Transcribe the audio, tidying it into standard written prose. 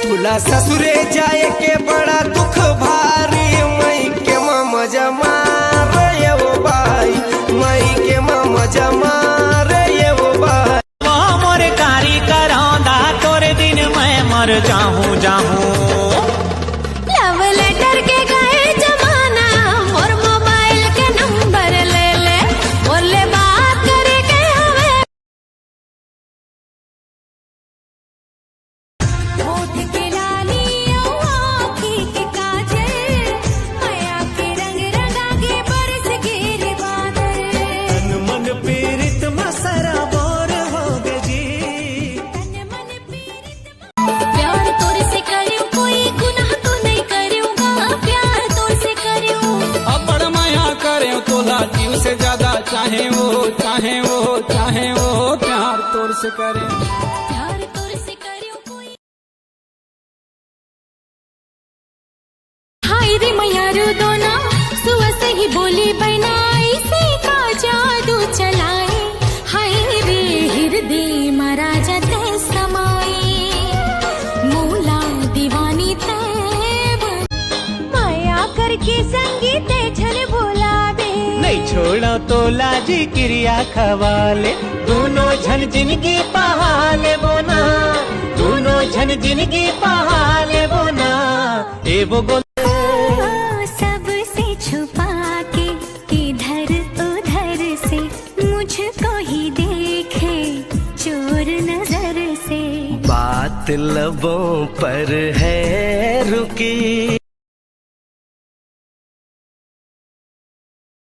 बोला ससुरे जाए के बड़ा दुख भारी, मई के मजा मार ये वो भाई, मई के मजा मार ये वो भाई। वो मोर कारी करौंदा तोरे दिन मैं मर जाहूँ जाहूँ। लव लेटर के गए जमाना, और मोबाइल के नंबर ले ले, बोले बात करे के हमें। होठ के लाली आँखी के काजल, माया के रंग रंगागे बरस गिरे बादल। तन मन पीड़ित मसरा बोर हो गजी, तन मन पीड़ित प्यार तोरे से करूं, कोई गुनाह तो नहीं करूंगा, प्यार तोरे से करूं। अब बड़ माया करे तोला जीव से ज्यादा चाहे वो प्यार तोर से करे। प्यार तोरे से करूं कोई। हाय रे मैयारू दोना, सुबह से ही बोली बनाई से का जादू चलाए। हाय रे हृदय महाराजा ते समाए, मूला दीवानी ते माया करके संगीत छन बोला दे। नहीं छोड़ा तो लाजी क्रिया खवाले, दोनों झन जिंदगी पहाले बोना, दोनों झन जिंदगी पहाले बोना। ए वो गोल सबसे छुपा के इधर उधर से, मुझको ही देखे चोर नजर से। बात लबों पर है रुकी,